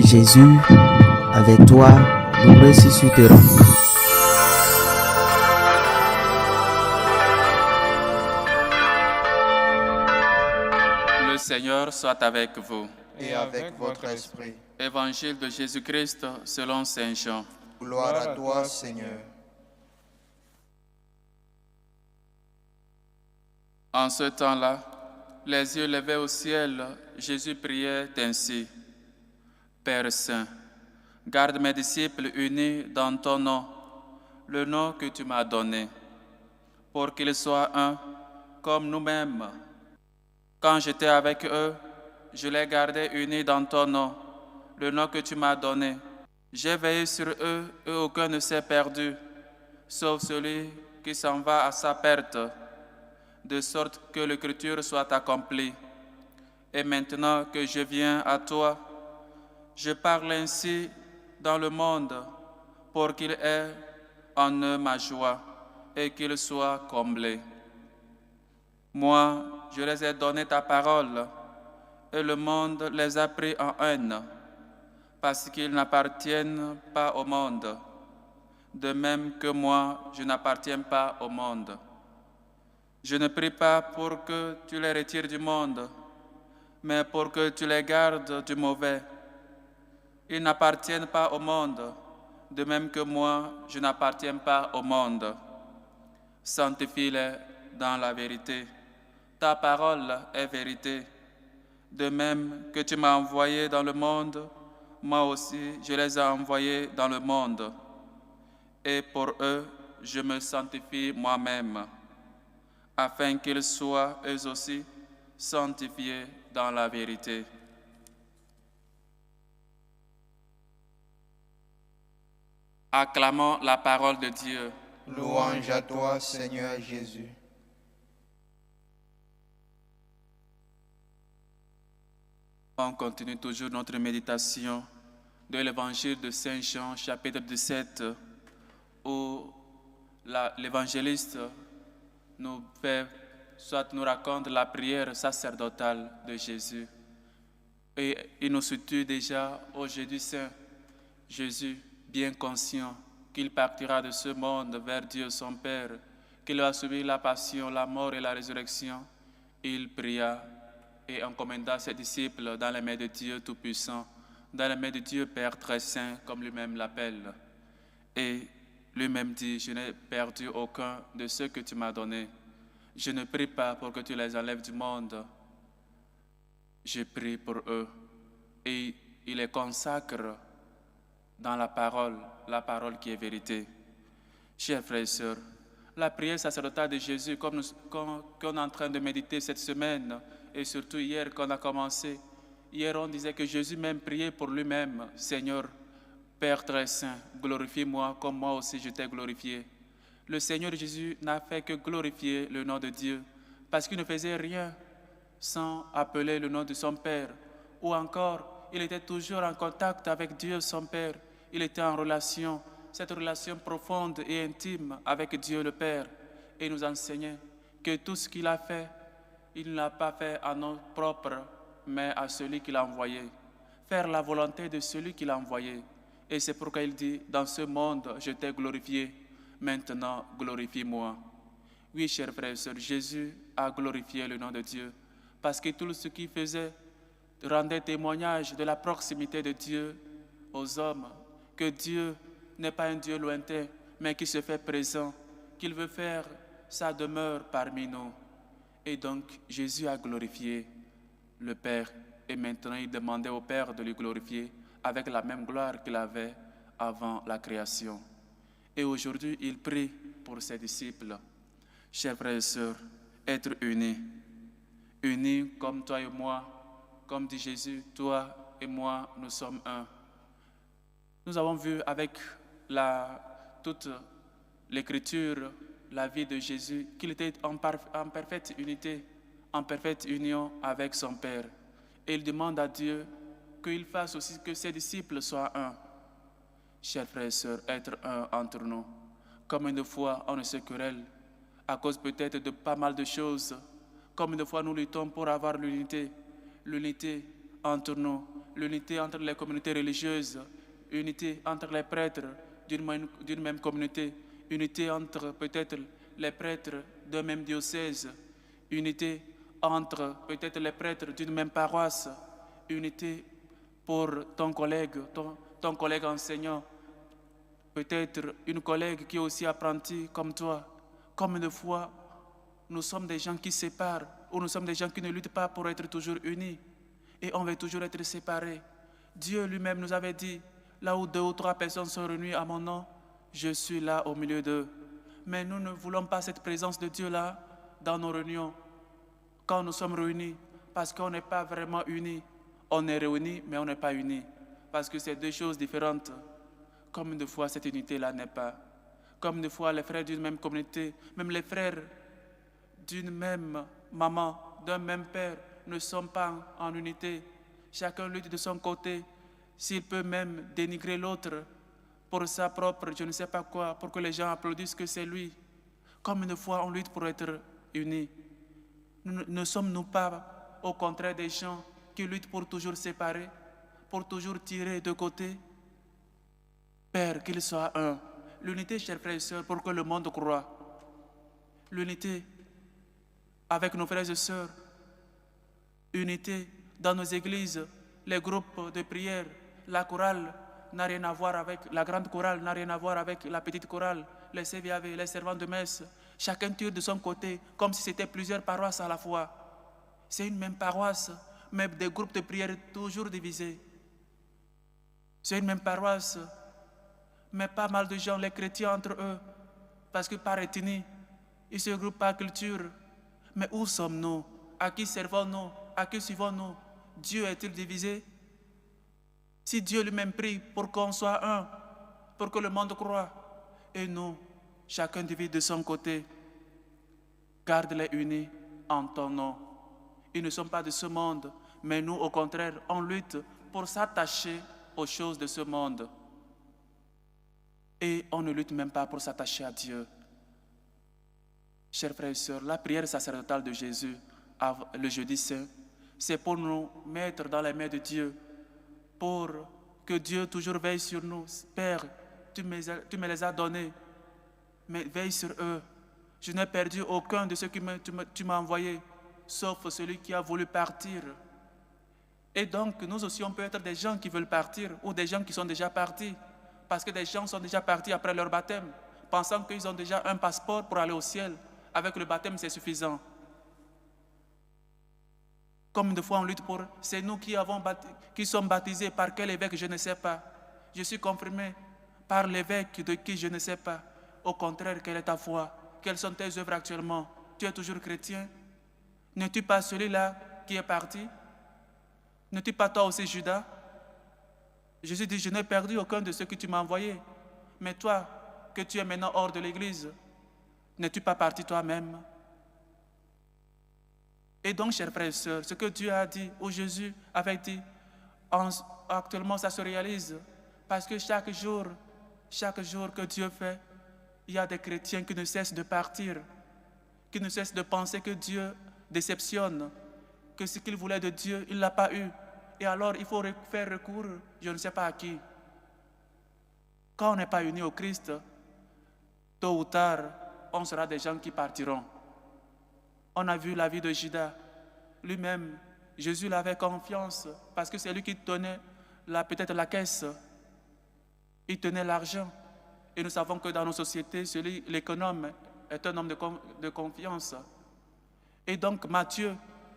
Jésus, avec toi, nous ressusciterons. Le Seigneur soit avec vous. Et avec votre esprit. Évangile de Jésus-Christ selon Saint Jean. Gloire à toi, Seigneur. En ce temps-là, les yeux levés au ciel, Jésus priait ainsi. Père Saint, garde mes disciples unis dans ton nom, le nom que tu m'as donné, pour qu'ils soient un comme nous-mêmes. Quand j'étais avec eux, je les gardais unis dans ton nom, le nom que tu m'as donné. J'ai veillé sur eux et aucun ne s'est perdu, sauf celui qui s'en va à sa perte, de sorte que l'écriture soit accomplie. Et maintenant que je viens à toi, je parle ainsi dans le monde pour qu'il ait en eux ma joie et qu'ils soient comblés. Moi, je les ai donné ta parole et le monde les a pris en haine parce qu'ils n'appartiennent pas au monde, de même que moi, je n'appartiens pas au monde. Je ne prie pas pour que tu les retires du monde, mais pour que tu les gardes du mauvais. Ils n'appartiennent pas au monde, de même que moi, je n'appartiens pas au monde. Sanctifie-les dans la vérité. Ta parole est vérité. De même que tu m'as envoyé dans le monde, moi aussi, je les ai envoyés dans le monde. Et pour eux, je me sanctifie moi-même, afin qu'ils soient eux aussi sanctifiés dans la vérité. Acclamons la parole de Dieu. Louange à toi, Seigneur Jésus. On continue toujours notre méditation de l'évangile de Saint Jean, chapitre 17, où l'évangéliste nous raconte la prière sacerdotale de Jésus. Et il nous situe déjà au Jeudi Saint. Jésus, bien conscient qu'il partira de ce monde vers Dieu son Père, qu'il va subir la passion, la mort et la résurrection, il pria et encommanda ses disciples dans les mains de Dieu Tout-Puissant, dans les mains de Dieu Père très saint, comme lui-même l'appelle. Et lui-même dit, je n'ai perdu aucun de ceux que tu m'as donnés. Je ne prie pas pour que tu les enlèves du monde. Je prie pour eux. Et il les consacre dans la parole qui est vérité. Chers frères et sœurs, la prière sacerdotale de Jésus, qu'on est en train de méditer cette semaine, et surtout hier qu'on a commencé, hier on disait que Jésus même priait pour lui-même. Seigneur, Père très saint, glorifie-moi comme moi aussi je t'ai glorifié. Le Seigneur Jésus n'a fait que glorifier le nom de Dieu, parce qu'il ne faisait rien sans appeler le nom de son Père, ou encore, il était toujours en contact avec Dieu son Père. Il était en relation, cette relation profonde et intime avec Dieu le Père. Et il nous enseignait que tout ce qu'il a fait, il ne l'a pas fait à nom propre, mais à celui qui l'a envoyé. Faire la volonté de celui qui l'a envoyé. Et c'est pourquoi il dit, dans ce monde, je t'ai glorifié, maintenant glorifie-moi. Oui, chers frères et sœurs, Jésus a glorifié le nom de Dieu, parce que tout ce qu'il faisait rendait témoignage de la proximité de Dieu aux hommes, que Dieu n'est pas un Dieu lointain, mais qui se fait présent, qu'il veut faire sa demeure parmi nous. Et donc, Jésus a glorifié le Père, et maintenant il demandait au Père de lui glorifier avec la même gloire qu'il avait avant la création. Et aujourd'hui, il prie pour ses disciples. Chers frères et sœurs, être unis. Unis comme toi et moi, comme dit Jésus, toi et moi, nous sommes un. Nous avons vu avec toute l'écriture, la vie de Jésus, qu'il était en parfaite unité, en parfaite union avec son Père. Et il demande à Dieu qu'il fasse aussi que ses disciples soient un. Chers frères et sœurs, être un entre nous. Comme une fois, on se querelle à cause peut-être de pas mal de choses. Comme une fois, nous luttons pour avoir l'unité entre nous. l'unité entre les communautés religieuses, unité entre les prêtres d'une même communauté, unité entre peut-être les prêtres d'un même diocèse, unité entre peut-être les prêtres d'une même paroisse, unité pour ton collègue enseignant, peut-être une collègue qui est aussi apprentie comme toi. Combien de fois nous sommes des gens qui séparent, ou nous sommes des gens qui ne luttent pas pour être toujours unis, et on veut toujours être séparés. Dieu lui-même nous avait dit, là où 2 ou 3 personnes sont réunies à mon nom, je suis là au milieu d'eux. Mais nous ne voulons pas cette présence de Dieu-là dans nos réunions, quand nous sommes réunis, parce qu'on n'est pas vraiment unis. On est réunis, mais on n'est pas unis, parce que c'est 2 choses différentes. Combien de fois cette unité-là n'est pas? Combien de fois les frères d'une même communauté, même les frères d'une même maman, d'un même père, ne sont pas en unité. Chacun lutte de son côté, s'il peut même dénigrer l'autre pour sa propre, je ne sais pas quoi, pour que les gens applaudissent que c'est lui. Combien de fois on lutte pour être unis? Ne sommes-nous pas, au contraire, des gens qui luttent pour toujours séparer, pour toujours tirer de côté? Père, qu'il soit un. L'unité, chers frères et sœurs, pour que le monde croie. L'unité avec nos frères et sœurs. Unité dans nos églises, les groupes de prière, la chorale n'a rien à voir avec, la grande chorale n'a rien à voir avec la petite chorale, les CVAV, les servants de messe. Chacun tire de son côté, comme si c'était plusieurs paroisses à la fois. C'est une même paroisse, mais des groupes de prière toujours divisés. C'est une même paroisse, mais pas mal de gens, les chrétiens entre eux, parce que par ethnie, ils se groupent par culture. Mais où sommes-nous? À qui servons-nous? À qui suivons-nous? Dieu est-il divisé? Si Dieu lui-même prie pour qu'on soit un, pour que le monde croie, et nous, chacun divise de son côté, garde-les unis en ton nom. Ils ne sont pas de ce monde, mais nous, au contraire, on lutte pour s'attacher aux choses de ce monde. Et on ne lutte même pas pour s'attacher à Dieu. Chers frères et sœurs, la prière sacerdotale de Jésus, le jeudi saint, c'est pour nous mettre dans les mains de Dieu, pour que Dieu toujours veille sur nous. Père, tu me les as donnés, mais veille sur eux. Je n'ai perdu aucun de ceux que tu m'as envoyés, sauf celui qui a voulu partir. Et donc, nous aussi, on peut être des gens qui veulent partir, ou des gens qui sont déjà partis, parce que des gens sont déjà partis après leur baptême, pensant qu'ils ont déjà un passeport pour aller au ciel. Avec le baptême, c'est suffisant. Combien de fois on lutte pour... C'est nous qui sommes baptisés par quel évêque, je ne sais pas. Je suis confirmé par l'évêque de qui je ne sais pas. Au contraire, quelle est ta foi? Quelles sont tes œuvres actuellement? Tu es toujours chrétien? N'es-tu pas celui-là qui est parti? N'es-tu pas toi aussi Judas? Jésus dit, je n'ai perdu aucun de ceux que tu m'as envoyés. Mais toi, que tu es maintenant hors de l'église, n'es-tu pas parti toi-même? Et donc, chers frères et sœurs, ce que Dieu a dit, ou Jésus avait dit, actuellement ça se réalise. Parce que chaque jour que Dieu fait, il y a des chrétiens qui ne cessent de partir, qui ne cessent de penser que Dieu déceptionne, que ce qu'il voulait de Dieu, il ne l'a pas eu. Et alors, il faut faire recours, je ne sais pas à qui. Quand on n'est pas unis au Christ, tôt ou tard, on sera des gens qui partiront. On a vu la vie de Judas. Lui-même, Jésus l'avait confiance parce que c'est lui qui tenait peut-être la caisse. Il tenait l'argent. Et nous savons que dans nos sociétés, l'économe est un homme de confiance. Et donc Matthieu,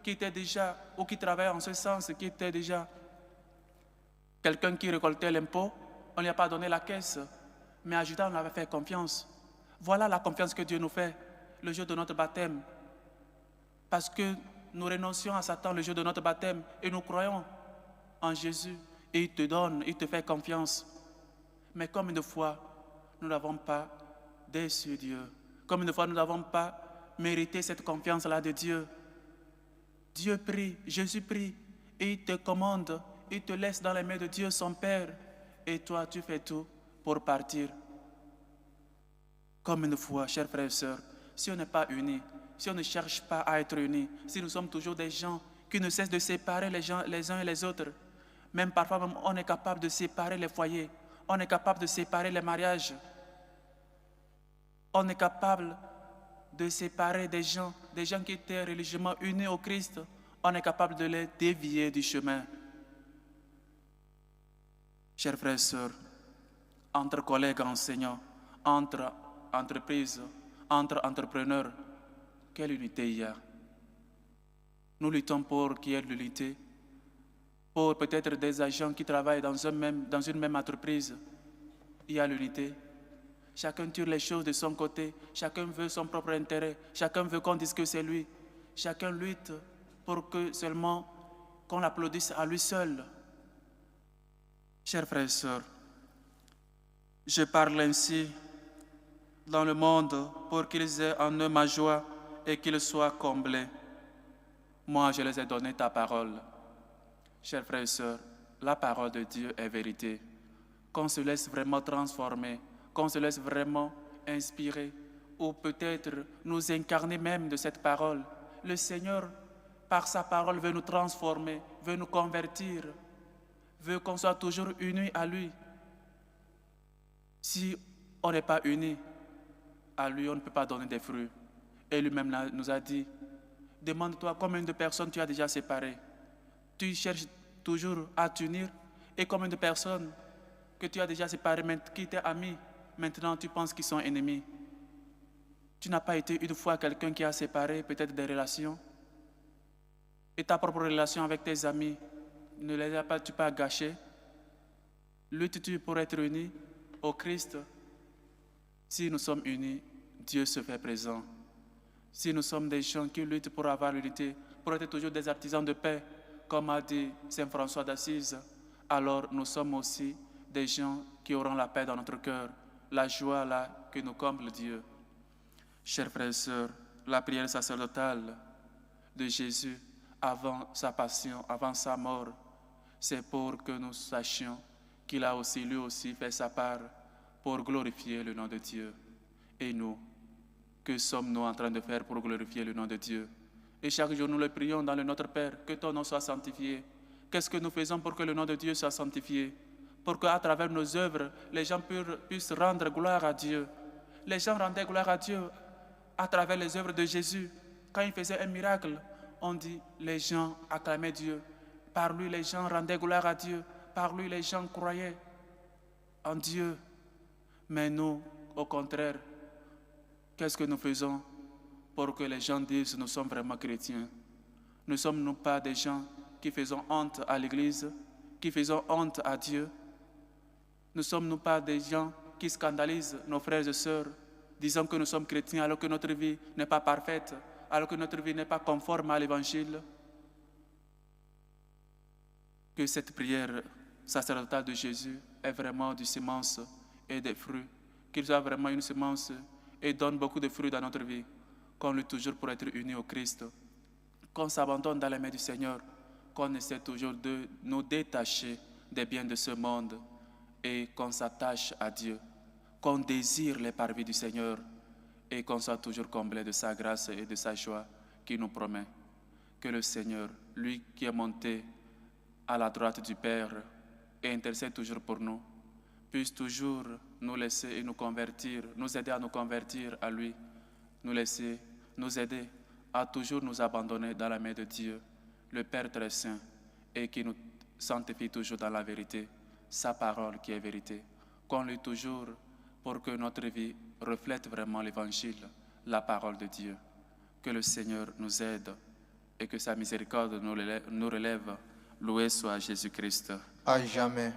qui était déjà, ou qui travaillait en ce sens, qui était déjà quelqu'un qui récoltait l'impôt, on ne lui a pas donné la caisse. Mais à Judas, on avait fait confiance. Voilà la confiance que Dieu nous fait le jour de notre baptême. Parce que nous renoncions à Satan le jour de notre baptême et nous croyons en Jésus et il te donne, il te fait confiance. Mais combien de fois nous n'avons pas déçu Dieu? Combien de fois nous n'avons pas mérité cette confiance-là de Dieu? Dieu prie, Jésus prie et il te commande, il te laisse dans les mains de Dieu son Père et toi tu fais tout pour partir. Combien de fois, chers frères et sœurs, si on n'est pas unis, si on ne cherche pas à être unis, si nous sommes toujours des gens qui ne cessent de séparer les uns et les autres, Même parfois, même, on est capable de séparer les foyers. On est capable de séparer les mariages. On est capable de séparer des gens qui étaient religieusement unis au Christ. On est capable de les dévier du chemin. Chers frères et sœurs, entre collègues enseignants, entre entreprises, entre entrepreneurs, quelle unité il y a? Nous luttons pour qu'il y ait de l'unité. Pour peut-être des agents qui travaillent dans une même entreprise, il y a l'unité. Chacun tire les choses de son côté, chacun veut son propre intérêt, chacun veut qu'on dise que c'est lui. Chacun lutte pour que seulement qu'on l'applaudisse à lui seul. Chers frères et sœurs, je parle ainsi dans le monde pour qu'ils aient en eux ma joie et qu'ils soient comblés. Moi, je les ai donné ta parole. Chers frères et sœurs, la parole de Dieu est vérité. Qu'on se laisse vraiment transformer, qu'on se laisse vraiment inspirer, ou peut-être nous incarner même de cette parole. Le Seigneur, par sa parole, veut nous transformer, veut nous convertir, veut qu'on soit toujours unis à lui. Si on n'est pas unis à lui, on ne peut pas donner des fruits. Et lui-même nous a dit, demande-toi combien de personnes tu as déjà séparées. Tu cherches toujours à t'unir. Et combien de personnes que tu as déjà séparées, qui étaient amis, maintenant tu penses qu'ils sont ennemis. Tu n'as pas été une fois quelqu'un qui a séparé peut-être des relations. Et ta propre relation avec tes amis, ne les as-tu pas gâchées? Luttes-tu pour être unis au Christ? Si nous sommes unis, Dieu se fait présent. Si nous sommes des gens qui luttent pour avoir l'unité, pour être toujours des artisans de paix, comme a dit Saint François d'Assise, alors nous sommes aussi des gens qui auront la paix dans notre cœur, la joie là que nous comble Dieu. Chers frères et sœurs, la prière sacerdotale de Jésus avant sa passion, avant sa mort, c'est pour que nous sachions qu'il a aussi, lui aussi, fait sa part pour glorifier le nom de Dieu. Et nous, que sommes-nous en train de faire pour glorifier le nom de Dieu? Et chaque jour, nous le prions dans le Notre Père, que ton nom soit sanctifié. Qu'est-ce que nous faisons pour que le nom de Dieu soit sanctifié? Pour qu'à travers nos œuvres, les gens puissent rendre gloire à Dieu. Les gens rendaient gloire à Dieu à travers les œuvres de Jésus. Quand il faisait un miracle, on dit, les gens acclamaient Dieu. Par lui, les gens rendaient gloire à Dieu. Par lui, les gens croyaient en Dieu. Mais nous, au contraire, qu'est-ce que nous faisons pour que les gens disent nous sommes vraiment chrétiens? Ne sommes-nous pas des gens qui faisons honte à l'Église, qui faisons honte à Dieu? Ne sommes-nous pas des gens qui scandalisent nos frères et sœurs, disant que nous sommes chrétiens alors que notre vie n'est pas parfaite, alors que notre vie n'est pas conforme à l'Évangile? Que cette prière sacerdotale de Jésus ait vraiment du semence et des fruits, qu'il soit vraiment une semence et donne beaucoup de fruits dans notre vie, qu'on lutte toujours pour être unis au Christ, qu'on s'abandonne dans les mains du Seigneur, qu'on essaie toujours de nous détacher des biens de ce monde et qu'on s'attache à Dieu, qu'on désire les parvis du Seigneur et qu'on soit toujours comblé de sa grâce et de sa joie qui nous promet. Que le Seigneur, lui qui est monté à la droite du Père et intercède toujours pour nous, puisse toujours nous laisser et nous convertir, nous aider à nous convertir à lui, nous aider à toujours nous abandonner dans la main de Dieu, le Père très saint, et qui nous sanctifie toujours dans la vérité, sa parole qui est vérité. Qu'on lutte toujours pour que notre vie reflète vraiment l'Évangile, la parole de Dieu. Que le Seigneur nous aide et que sa miséricorde nous relève. Loué soit Jésus-Christ. À jamais.